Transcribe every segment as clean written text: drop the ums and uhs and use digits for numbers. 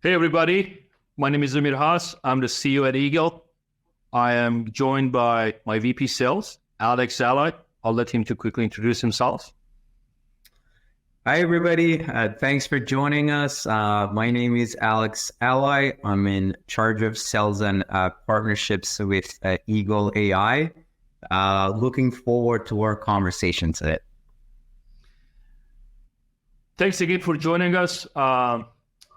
Hey everybody, my name is Amir. I'm the CEO at EAIGLE. I am joined by my VP Sales, Alex Ally. I'll let him to quickly introduce himself. Hi everybody, thanks for joining us. My name is Alex Ally. I'm in charge of sales and partnerships with EAGLE AI. Looking forward to our conversation today. Thanks again for joining us.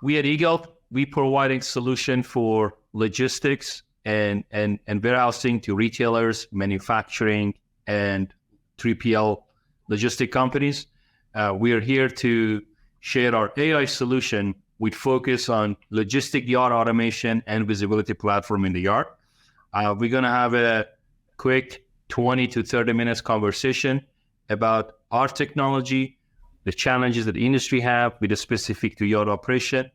We at EAGLE, we providing solution for logistics and warehousing to retailers, manufacturing, and 3PL logistic companies. We are here to share our AI solution with focus on logistic yard automation and visibility platform in the yard. We're going to have a quick 20 to 30 minutes conversation about our technology, the challenges that the industry have with a specific to yard operation,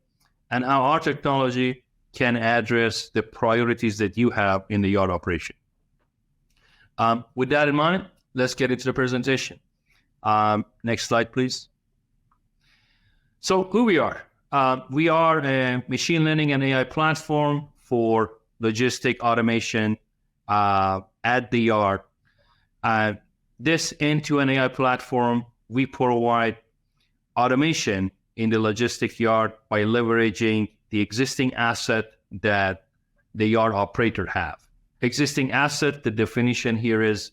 and how our technology can address the priorities that you have in the yard operation. With that in mind, let's get into the presentation. Next slide, please. So who we are. We are a machine learning and AI platform for logistic automation at the yard. This end-to-end AI platform, we provide automation in the logistic yard by leveraging the existing asset that the yard operator have. Existing asset, the definition here is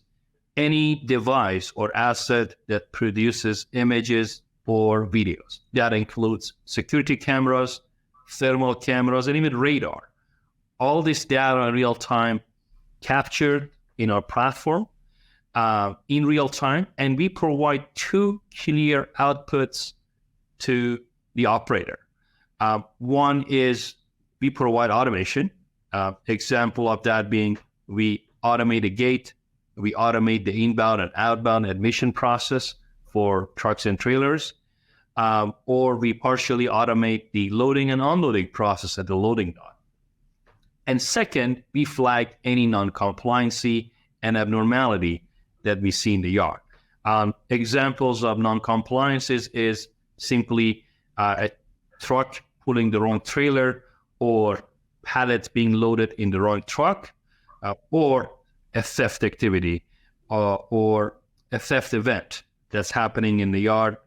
any device or asset that produces images or videos. That includes security cameras, thermal cameras, and even radar. All this data in real time captured in our platform in real time, and we provide two clear outputs to the operator. One is we provide automation. Example of that being we automate a gate, we automate the inbound and outbound admission process for trucks and trailers, or we partially automate the loading and unloading process at the loading dock. And second, we flag any non-compliancy and abnormality that we see in the yard. Examples of non-compliances is simply a truck pulling the wrong trailer, or pallets being loaded in the wrong truck, or a theft activity or a theft event that's happening in the yard,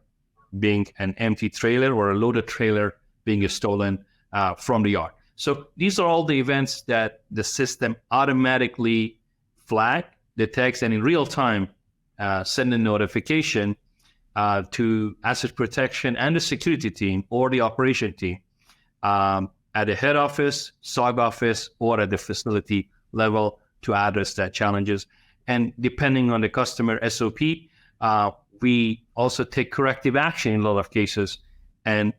being an empty trailer or a loaded trailer being stolen from the yard. So these are all the events that the system automatically flag, detects, and in real time send a notification to asset protection and the security team or the operation team at the head office, sub office, or at the facility level to address that challenges. And depending on the customer SOP, we also take corrective action in a lot of cases and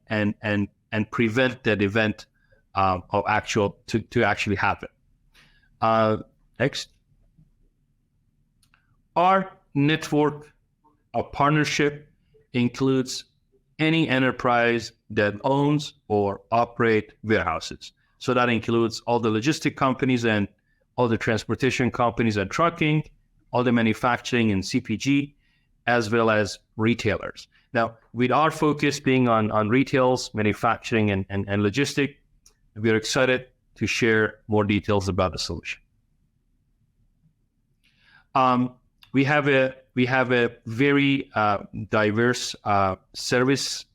prevent that event of to actually happen. Next. Our network of partnership includes any enterprise that owns or operate warehouses. So that includes all the logistic companies and all the transportation companies and trucking, all the manufacturing and CPG, as well as retailers. Now, with our focus being on retails, manufacturing, and logistic, we're excited to share more details about the solution. We have a very diverse service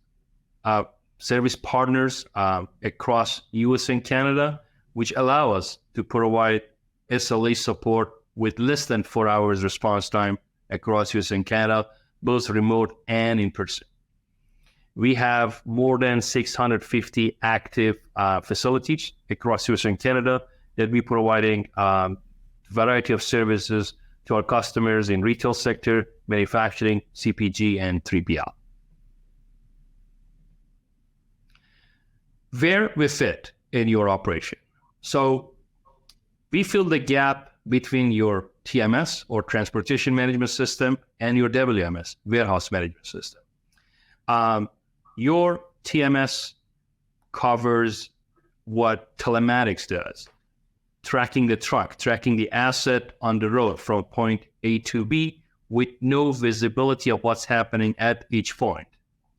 partners across US and Canada, which allow us to provide SLA support with less than 4 hours response time across US and Canada, both remote and in person. We have more than 650 active facilities across US and Canada that we're providing variety of services to our customers in retail sector, manufacturing, CPG, and 3PL. Where we fit in your operation. So we fill the gap between your TMS or transportation management system and your WMS, warehouse management system. Your TMS covers what telematics does. Tracking the truck, tracking the asset on the road from point A to B with no visibility of what's happening at each point,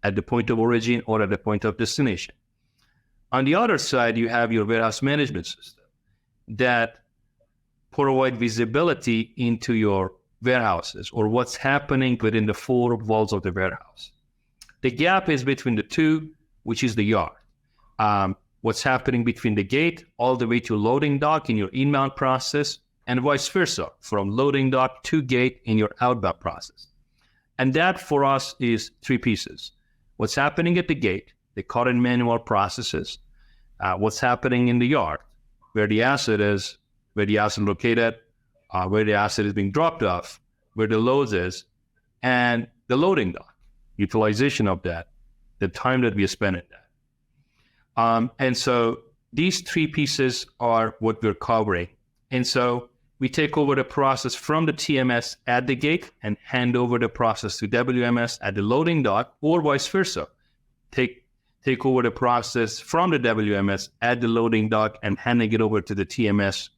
at the point of origin or at the point of destination. On the other side, you have your warehouse management system that provide visibility into your warehouses or what's happening within the four walls of the warehouse. The gap is between the two, which is the yard. What's happening between the gate all the way to loading dock in your inbound process, and vice versa, from loading dock to gate in your outbound process. And that for us is three pieces. What's happening at the gate, the current manual processes, what's happening in the yard, where the asset is, where the asset is located, where the asset is being dropped off, where the loads is, and the loading dock, utilization of that, the time that we spend in that. And so these three pieces are what we're covering. And so we take over the process from the TMS at the gate and hand over the process to WMS at the loading dock, or vice versa. Take over the process from the WMS at the loading dock and handing it over to the TMS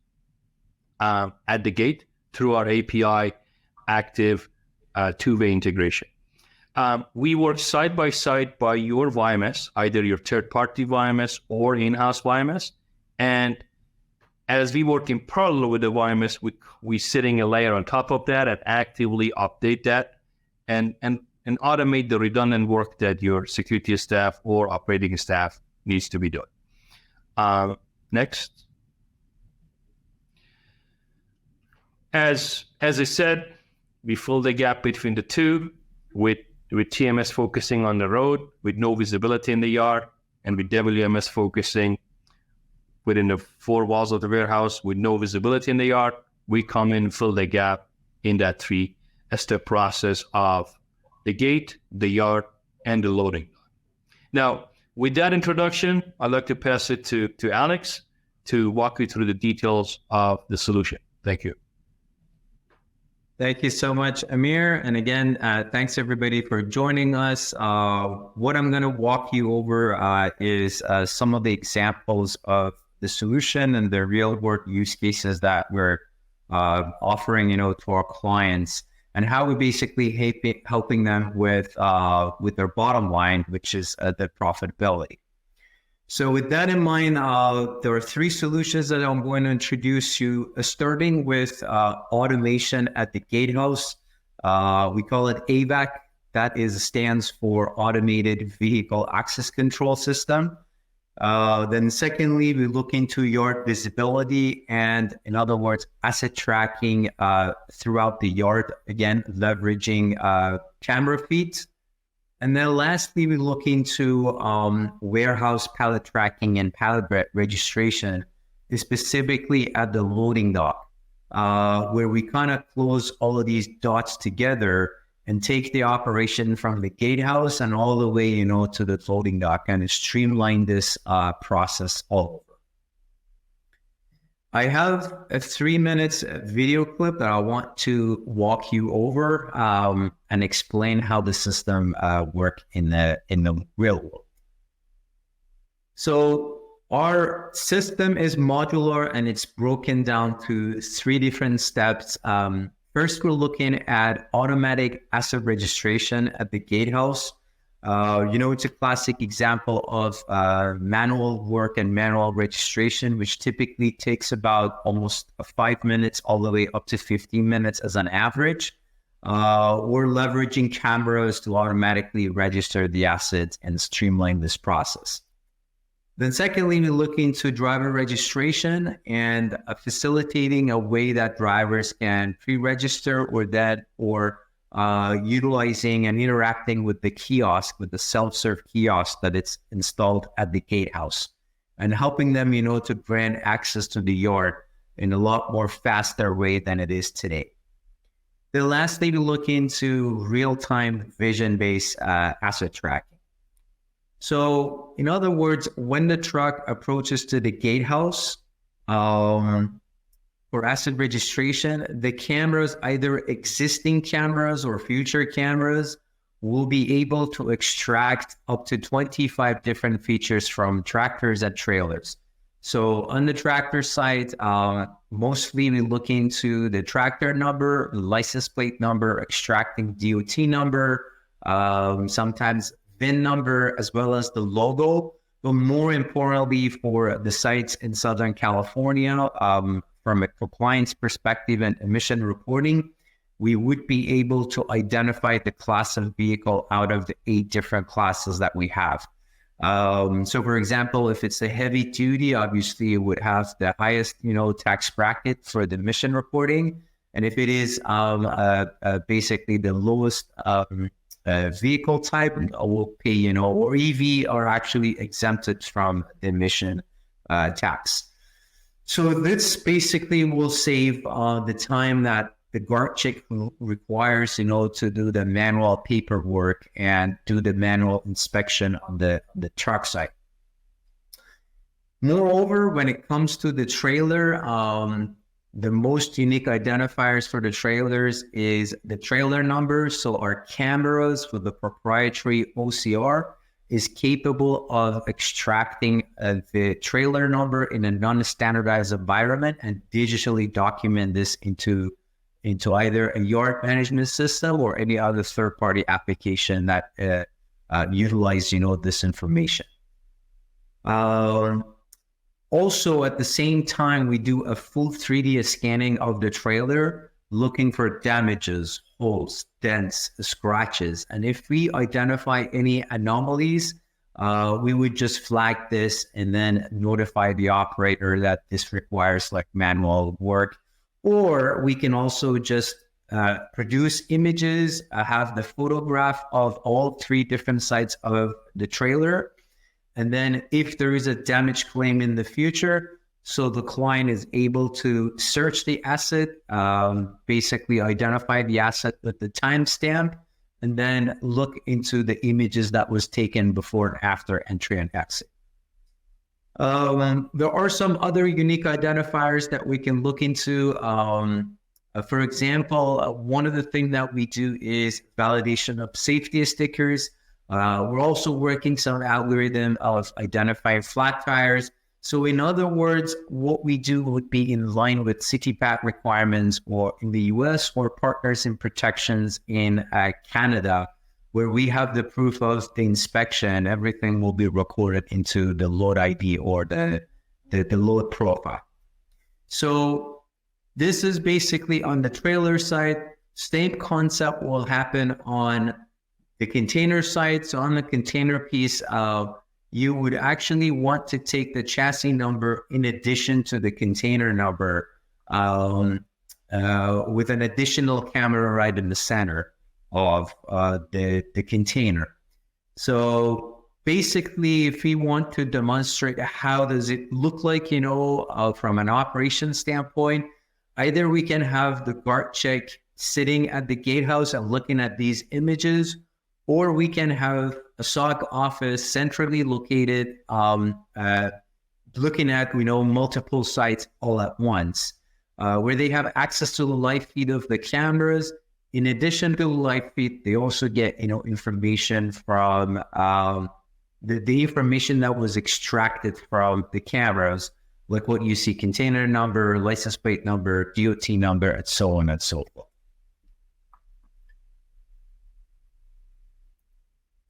at the gate through our API active two-way integration. We work side by side by your YMS, either your third-party YMS or in-house YMS. And as we work in parallel with the YMS, we sitting a layer on top of that and actively update that and automate the redundant work that your security staff or operating staff needs to be doing. Next. As I said, we fill the gap between the two with TMS focusing on the road with no visibility in the yard, and with WMS focusing within the four walls of the warehouse with no visibility in the yard. We come in and fill the gap in that three-step process of the gate, the yard, and the loading. Now, with that introduction, I'd like to pass it to Alex to walk you through the details of the solution. Thank you. Thank you so much, Amir. And again, thanks everybody for joining us. What I'm going to walk you over is some of the examples of the solution and the real world use cases that we're offering, to our clients, and how we're basically helping them with their bottom line, which is the profitability. So with that in mind, there are three solutions that I'm going to introduce you, starting with automation at the gatehouse. We call it AVAC. That stands for Automated Vehicle Access Control System. Then secondly, we look into yard visibility and, in other words, asset tracking throughout the yard, again, leveraging camera feeds. And then lastly, we look into warehouse pallet tracking and pallet registration, specifically at the loading dock, where we kind of close all of these dots together and take the operation from the gatehouse and all the way, to the loading dock, and streamline this process all over. I have a 3 minutes video clip that I want to walk you over and explain how the system works in the real world. So our system is modular and it's broken down to 3 different steps. First, we're looking at automatic asset registration at the gatehouse. It's a classic example of manual work and manual registration, which typically takes about almost 5 minutes all the way up to 15 minutes as an average. We're leveraging cameras to automatically register the assets and streamline this process. Then secondly, we look into driver registration and facilitating a way that drivers can pre-register or utilizing and interacting with the kiosk, with the self-serve kiosk that it's installed at the gatehouse, and helping them, to grant access to the yard in a lot more faster way than it is today. Then lastly, we look into real-time vision-based asset tracking. So in other words, when the truck approaches to the gatehouse, for asset registration, the cameras, either existing cameras or future cameras, will be able to extract up to 25 different features from tractors and trailers. So on the tractor side, mostly we look into the tractor number, license plate number, extracting DOT number, sometimes VIN number, as well as the logo. But more importantly, for the sites in Southern California, from a compliance perspective and emission reporting, we would be able to identify the class of vehicle out of the 8 different classes that we have. So for example, if it's a heavy duty, obviously it would have the highest, tax bracket for the emission reporting. And if it is basically the lowest vehicle type, will pay, or EV are actually exempted from the emission tax. So this basically will save the time that the guard check requires, to do the manual paperwork and do the manual inspection on the truck side. Moreover, when it comes to the trailer, the most unique identifiers for the trailers is the trailer number. So our cameras with the proprietary OCR is capable of extracting the trailer number in a non-standardized environment and digitally document this into either a yard management system or any other third-party application that utilize, this information. Also, at the same time, we do a full 3D scanning of the trailer, looking for damages, holes, dents, scratches. And if we identify any anomalies, we would just flag this and then notify the operator that this requires manual work. Or we can also just produce images, have the photograph of all 3 different sides of the trailer. And then if there is a damage claim in the future, so the client is able to search the asset, basically identify the asset with the timestamp, and then look into the images that was taken before and after entry and exit. There are some other unique identifiers that we can look into. For example, one of the things that we do is validation of safety stickers. We're also working some algorithm of identifying flat tires. So in other words, what we do would be in line with CityPath requirements or in the US or partners in protections in Canada, where we have the proof of the inspection. Everything will be recorded into the load ID or the load profile. So this is basically on the trailer side. Same concept will happen on the container side. So on the container piece, you would actually want to take the chassis number in addition to the container number with an additional camera right in the center of the container. So basically, if we want to demonstrate how does it look like, from an operation standpoint, either we can have the guard check sitting at the gatehouse and looking at these images, or we can have a SOC office centrally located, looking at, multiple sites all at once, where they have access to the live feed of the cameras. In addition to the live feed, they also get, information from the information that was extracted from the cameras, like what you see, container number, license plate number, DOT number, and so on and so forth.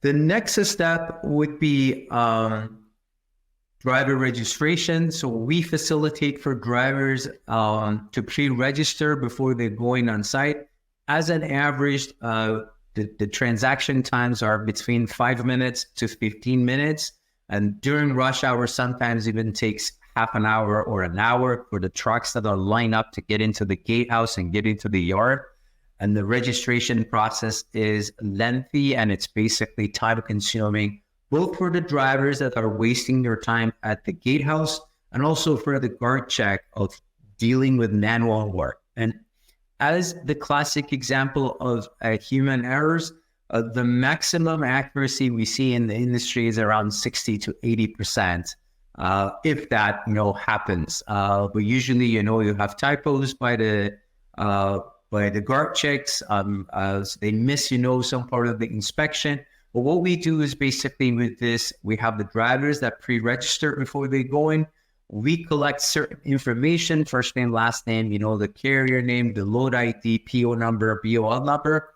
The next step would be driver registration. So we facilitate for drivers to pre-register before they're going on site. As an average, the transaction times are between 5 minutes to 15 minutes. And during rush hour, sometimes even takes half an hour or an hour for the trucks that are lined up to get into the gatehouse and get into the yard. And the registration process is lengthy and it's basically time consuming, both for the drivers that are wasting their time at the gatehouse and also for the guard check of dealing with manual work. And as the classic example of human errors, the maximum accuracy we see in the industry is around 60 to 80%, if that, happens. But usually, you have typos by the guard checks, they miss, some part of the inspection. But what we do is basically with this, we have the drivers that pre-register before they go in. We collect certain information, first name, last name, the carrier name, the load ID, PO number, BOL number.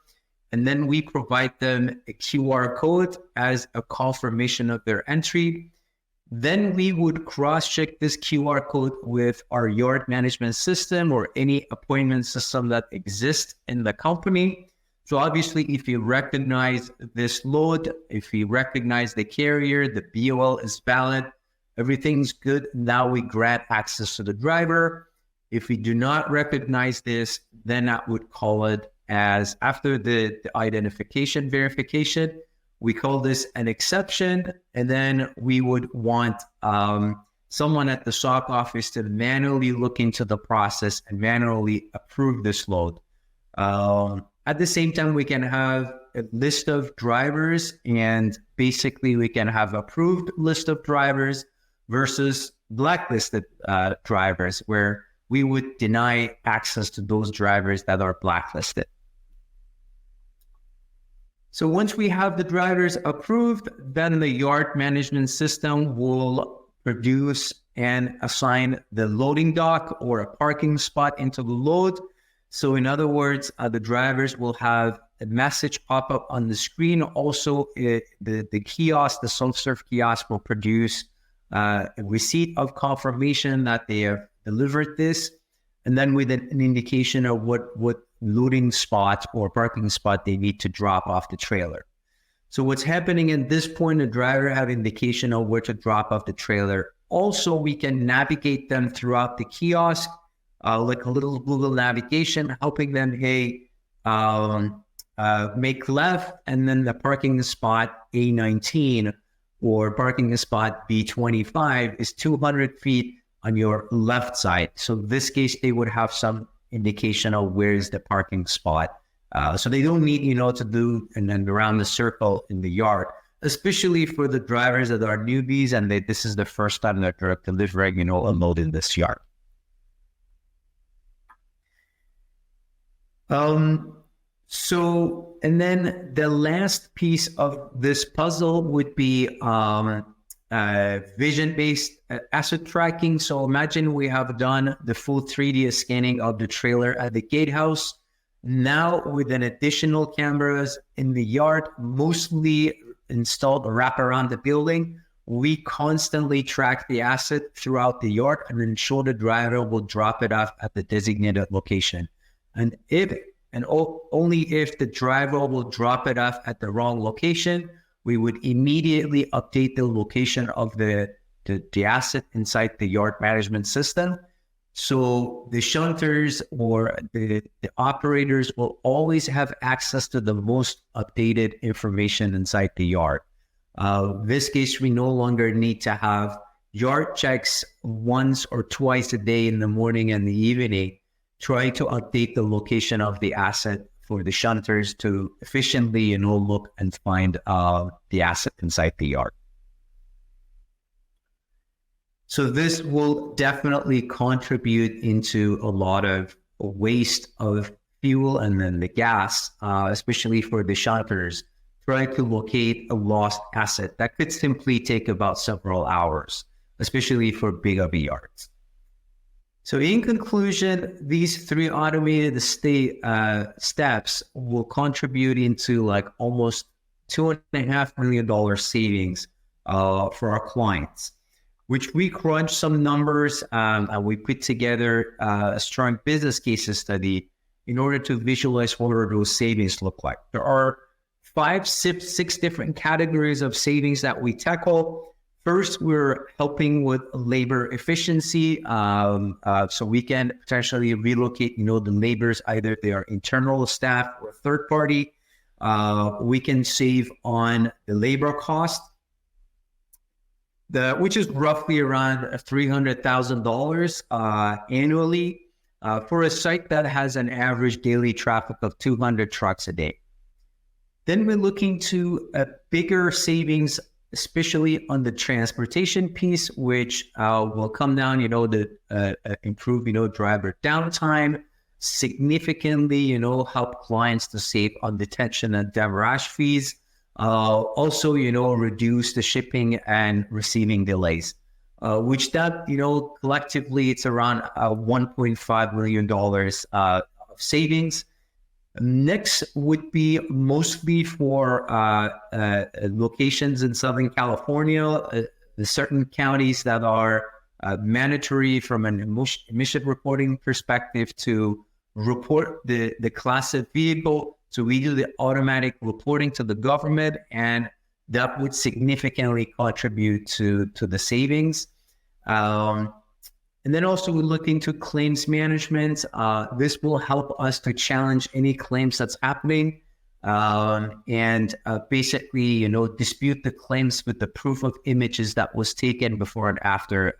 And then we provide them a QR code as a confirmation of their entry. Then we would cross-check this QR code with our yard management system or any appointment system that exists in the company. So obviously, if you recognize this load, if you recognize the carrier, the BOL is valid, everything's good. Now we grant access to the driver. If we do not recognize this, then I would call it as after the identification verification, we call this an exception. And then we would want someone at the SOC office to manually look into the process and manually approve this load. At the same time, we can have a list of drivers, and basically we can have approved list of drivers versus blacklisted drivers, where we would deny access to those drivers that are blacklisted. So once we have the drivers approved, then the yard management system will produce and assign the loading dock or a parking spot into the load. So in other words, the drivers will have a message pop up on the screen. Also, the kiosk, the self-serve kiosk, will produce a receipt of confirmation that they have delivered this, and then with an indication of what loading spot or parking spot they need to drop off the trailer. So what's happening at this point, the driver have indication of where to drop off the trailer. Also, we can navigate them throughout the kiosk, like a little Google navigation, helping them, hey, make left, and then the parking spot A19 or parking spot B25 is 200 feet on your left side. So in this case, they would have some indication of where is the parking spot. So they don't need, to do and then around the circle in the yard, especially for the drivers that are newbies and this is the first time that they're delivering, a load in this yard. So, and then the last piece of this puzzle would be vision-based asset tracking. So imagine we have done the full 3D scanning of the trailer at the gatehouse. Now with an additional cameras in the yard, mostly installed or wrap around the building, we constantly track the asset throughout the yard and ensure the driver will drop it off at the designated location. And only if the driver will drop it off at the wrong location, we would immediately update the location of the asset inside the yard management system. So the shunters or the operators will always have access to the most updated information inside the yard. In this case, we no longer need to have yard checks once or twice a day in the morning and the evening, try to update the location of the asset for the shunters to efficiently, look and find the asset inside the yard. So this will definitely contribute into a lot of waste of fuel and then the gas, especially for the shunters, trying to locate a lost asset that could simply take about several hours, especially for bigger yards. So in conclusion, these three automated steps will contribute into like almost $2.5 million savings for our clients, which we crunched some numbers and we put together a strong business case study in order to visualize what those savings look like. There are 6 different categories of savings that we tackle. First, we're helping with labor efficiency. So we can potentially relocate, the laborers, either they are internal staff or third party. We can save on the labor cost, which is roughly around $300,000 annually for a site that has an average daily traffic of 200 trucks a day. Then we're looking to a bigger savings, especially on the transportation piece, which will come down, to improve, driver downtime, significantly, help clients to save on detention and demurrage fees. Also, reduce the shipping and receiving delays, which that, collectively, it's around $1.5 million of savings. Next would be mostly for locations in Southern California, the certain counties that are mandatory from an emission reporting perspective to report the class of vehicle. So we do the automatic reporting to the government, and that would significantly contribute to the savings. And then also we're looking to claims management. This will help us to challenge any claims that's happening, and basically, dispute the claims with the proof of images that was taken before and after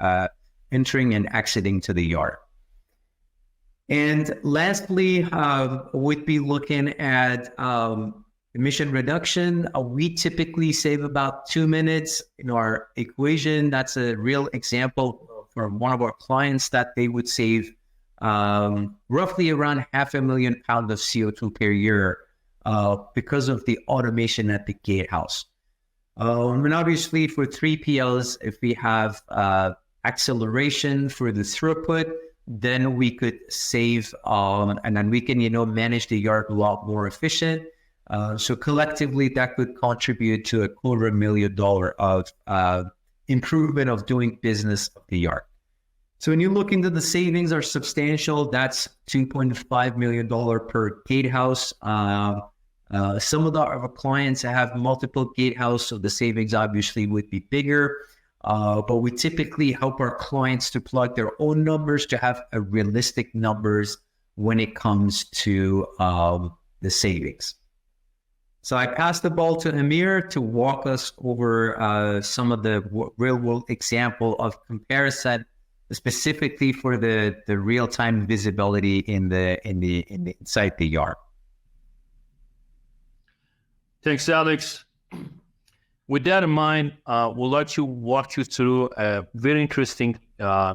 entering and exiting to the yard. And lastly, we'd be looking at emission reduction. We typically save about 2 minutes in our equation. That's a real example from one of our clients that they would save roughly around 500,000 pounds of CO2 per year because of the automation at the gatehouse. And obviously for 3PLs, if we have acceleration for the throughput, then we could save and then we can, manage the yard a lot more efficient. So collectively, that could contribute to $250,000 of improvement of doing business of the yard. So when you look into the savings are substantial, that's $2.5 million per gatehouse. Some of our clients have multiple gatehouse, so the savings obviously would be bigger. But we typically help our clients to plug their own numbers to have a realistic numbers when it comes to the savings. So I pass the ball to Amir to walk us over some of the real-world example of comparison, specifically for the real-time visibility inside the yard. Thanks, Alex. With that in mind, we'll let you walk you through a very interesting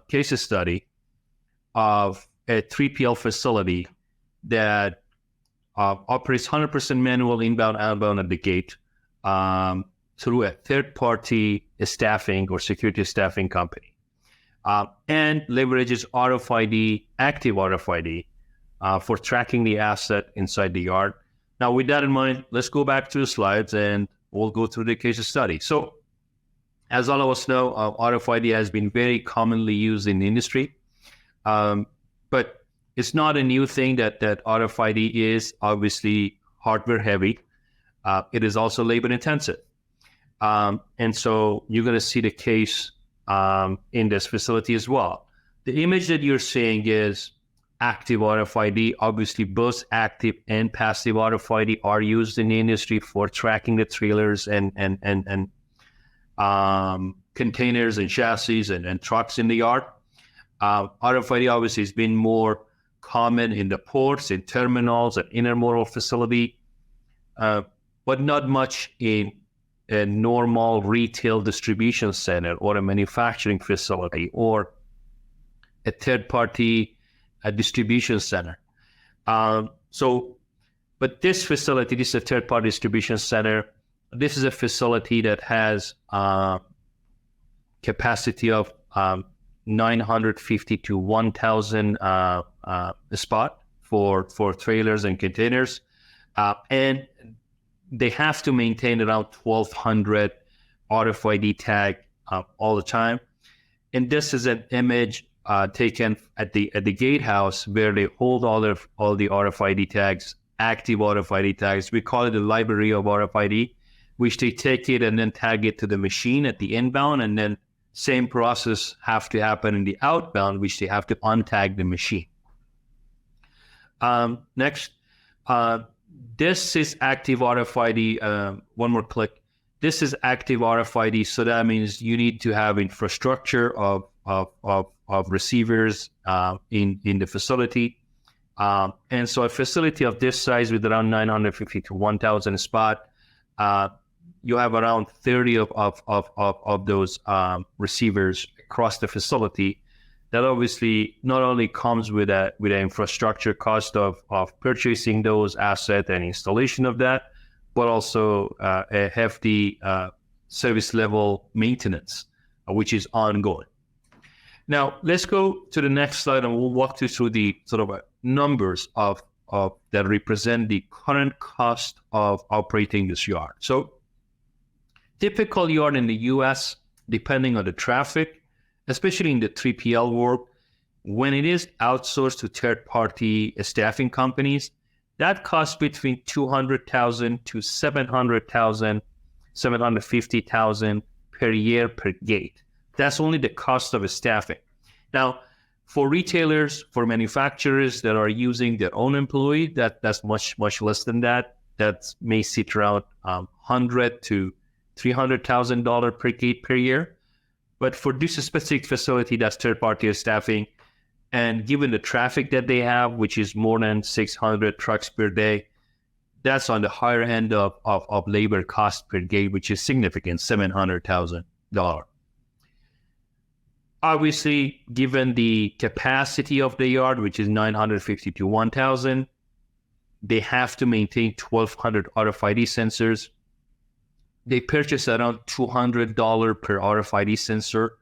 case study of a 3PL facility that operates 100% manual inbound, outbound at the gate through a third-party staffing or security staffing company, and leverages RFID, active RFID, for tracking the asset inside the yard. Now, with that in mind, let's go back to the slides and we'll go through the case study. So, as all of us know, RFID has been very commonly used in the industry, but it's not a new thing that RFID is obviously hardware heavy. It is also labor intensive. And so you're going to see the case in this facility as well. The image that you're seeing is active RFID. Obviously, both active and passive RFID are used in the industry for tracking the trailers and containers and chassis and trucks in the yard. RFID obviously has been more common in the ports, in terminals, and intermodal facility, but not much in a normal retail distribution center or a manufacturing facility or a third-party distribution center. But this facility, this is a third-party distribution center. This is a facility that has capacity of 950 to 1,000 spot for trailers and containers, and they have to maintain around 1,200 RFID tag all the time. And this is an image taken at the gatehouse where they hold all the RFID tags, active RFID tags. We call it a library of RFID, which they take it and then tag it to the machine at the inbound, and then same process have to happen in the outbound, which they have to untag the machine. Next, this is active RFID. One more click. This is active RFID. So that means you need to have infrastructure of receivers in the facility. And so a facility of this size with around 950 to 1,000 spot, you have around 30 of those receivers across the facility. That obviously not only comes with an infrastructure cost of purchasing those assets and installation of that, but also a hefty service level maintenance, which is ongoing. Now, let's go to the next slide and we'll walk you through the sort of numbers of that represent the current cost of operating this yard. So typical yard in the US depending on the traffic, especially in the 3PL work, when it is outsourced to third-party staffing companies, that costs between $200,000 to $700,000, $750,000 per year per gate. That's only the cost of staffing. Now, for retailers, for manufacturers that are using their own employee, that's much less than that. That may sit around $100,000 to $300,000 per gate per year. But for this specific facility, that's third-party staffing, and given the traffic that they have, which is more than 600 trucks per day, that's on the higher end of labor cost per gate, which is significant, $700,000. Obviously, given the capacity of the yard, which is 950 to 1,000, they have to maintain 1,200 RFID sensors. They purchase around $200 per RFID sensor,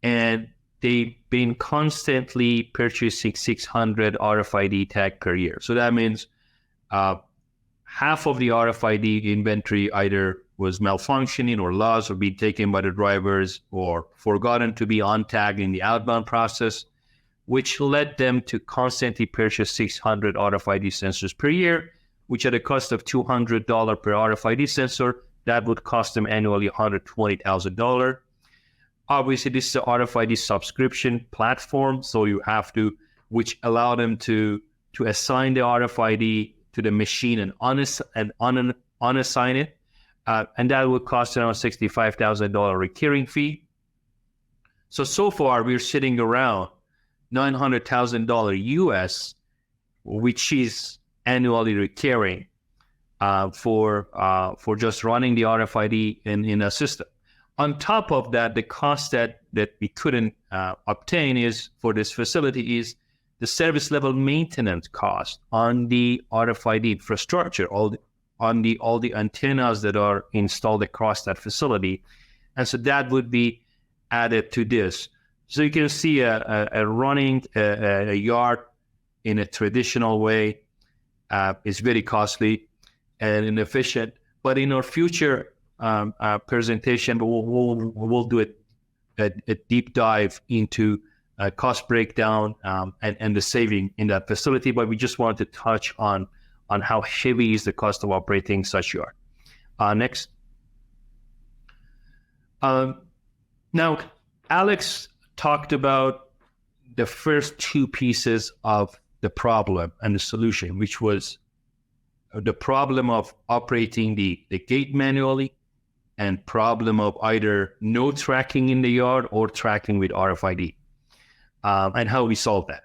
and they've been constantly purchasing 600 RFID tag per year. So that means half of the RFID inventory either was malfunctioning or lost or being taken by the drivers or forgotten to be untagged in the outbound process, which led them to constantly purchase 600 RFID sensors per year, which at a cost of $200 per RFID sensor, that would cost them annually $120,000. Obviously, this is an RFID subscription platform, so you have to, which allow them to assign the RFID to the machine and unassign it, and that would cost around $65,000 recurring fee. So far, we're sitting around $900,000 US, which is annually recurring for just running the RFID in a system. On top of that, the cost that we couldn't obtain is for this facility is the service level maintenance cost on the RFID infrastructure, all the antennas that are installed across that facility, and so that would be added to this. So you can see a running a yard in a traditional way is very costly and inefficient. But in our future presentation, we'll do a deep dive into cost breakdown and the saving in that facility. But we just wanted to touch on how heavy is the cost of operating such yard. Next. Now, Alex talked about the first two pieces of the problem and the solution, which was the problem of operating the gate manually and problem of either no tracking in the yard or tracking with RFID, and how we solve that.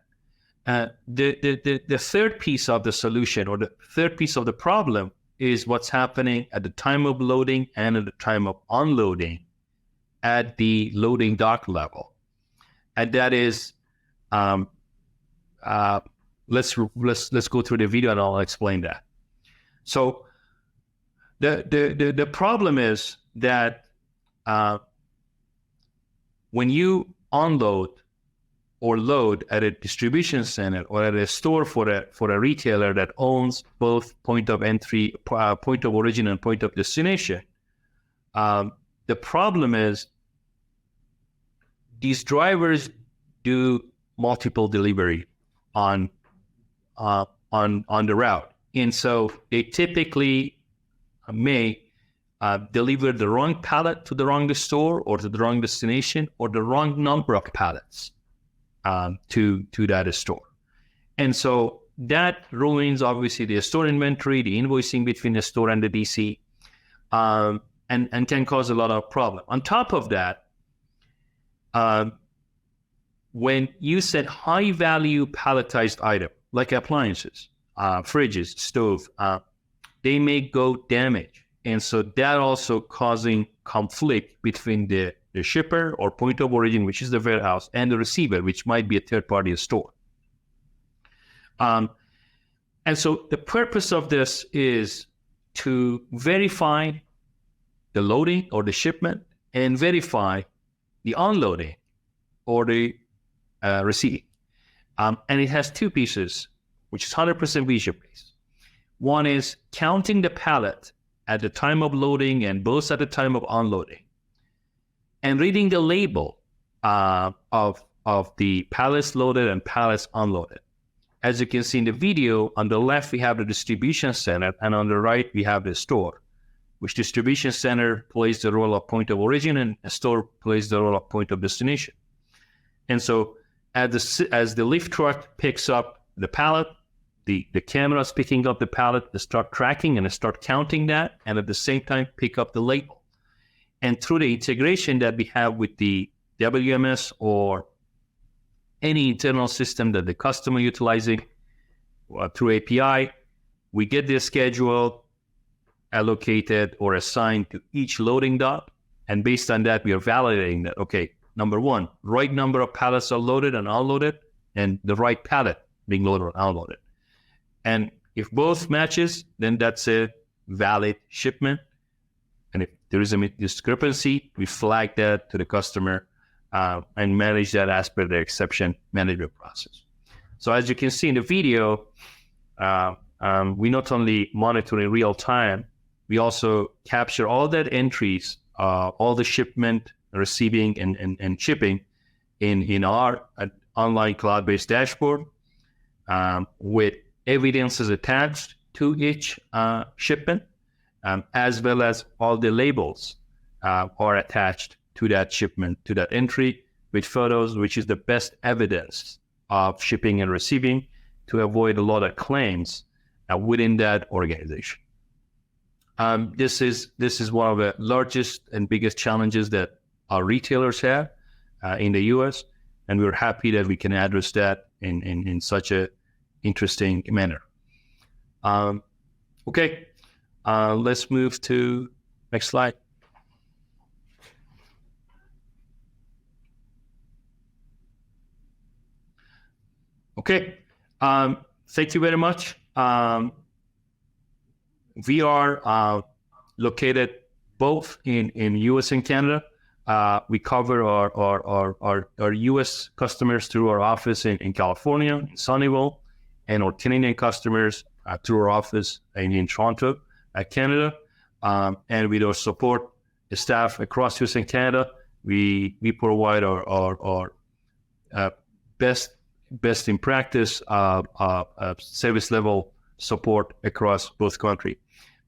The third piece of the solution or the third piece of the problem is what's happening at the time of loading and at the time of unloading at the loading dock level. And that is, let's go through the video and I'll explain that. So the problem is that when you unload or load at a distribution center or at a store for a retailer that owns both point of entry, point of origin, and point of destination, the problem is these drivers do multiple delivery on the route. And so they typically may deliver the wrong pallet to the wrong store or to the wrong destination or the wrong number of pallets to that store. And so that ruins, obviously, the store inventory, the invoicing between the store and the DC, and can cause a lot of problem. On top of that, when you set high-value palletized item, like appliances, fridges, stove, they may go damage. And so that also causing conflict between the shipper or point of origin, which is the warehouse, and the receiver, which might be a third-party store. And so the purpose of this is to verify the loading or the shipment and verify the unloading or the receiving. And it has two pieces, which is 100% vision-based. One is counting the pallet at the time of loading and both at the time of unloading. and reading the label of the pallets loaded and pallets unloaded. As you can see in the video, on the left, we have the distribution center, and on the right, we have the store, which distribution center plays the role of point of origin and a store plays the role of point of destination. And so as the lift truck picks up the pallet, the camera is picking up the pallet, they start tracking and they start counting that, and at the same time, pick up the label. And through the integration that we have with the WMS or any internal system that the customer utilizing through API, we get the schedule allocated or assigned to each loading dock. And based on that, we are validating that, okay, number one, right number of pallets are loaded and unloaded, and the right pallet being loaded or unloaded. And if both matches, then that's a valid shipment. And if there is a discrepancy, we flag that to the customer and manage that as per the exception management process. So as you can see in the video, we not only monitor in real time, we also capture all that entries, all the shipment, receiving, and shipping in our online cloud-based dashboard with evidences attached to each shipment, as well as all the labels are attached to that shipment, to that entry with photos, which is the best evidence of shipping and receiving to avoid a lot of claims within that organization. This is one of the largest and biggest challenges that our retailers have in the US, and we're happy that we can address that in such a interesting manner. Okay, let's move to next slide. Okay, thank you very much. We are located both in US and Canada. We cover our US customers through our office in California, in Sunnyvale, and our Canadian customers through our office in Toronto, Canada. And with our support staff across US and Canada, we provide our best in practice service level support across both countries.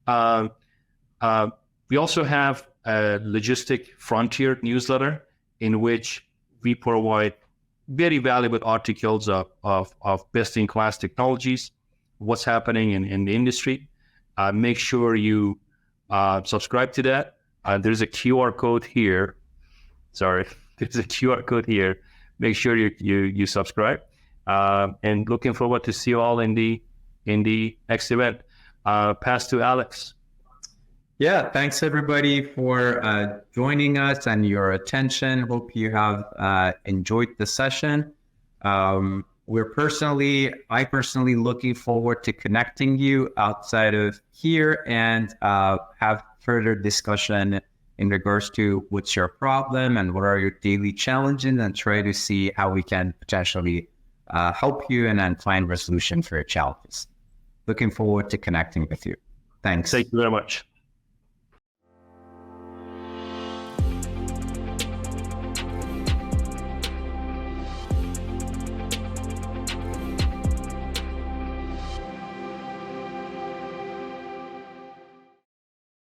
We also have a Logistic Frontier newsletter in which we provide very valuable articles of best-in-class technologies, what's happening in the industry. Make sure you subscribe to that. There's a QR code here. Sorry, there's a QR code here. Make sure you subscribe. And looking forward to see you all in the next event. Pass to Alex. Yeah, thanks everybody for joining us and your attention. Hope you have enjoyed the session. I personally looking forward to connecting you outside of here and have further discussion in regards to what's your problem and what are your daily challenges, and try to see how we can potentially help you and then find resolution for your challenges. Looking forward to connecting with you. Thanks. Thank you very much.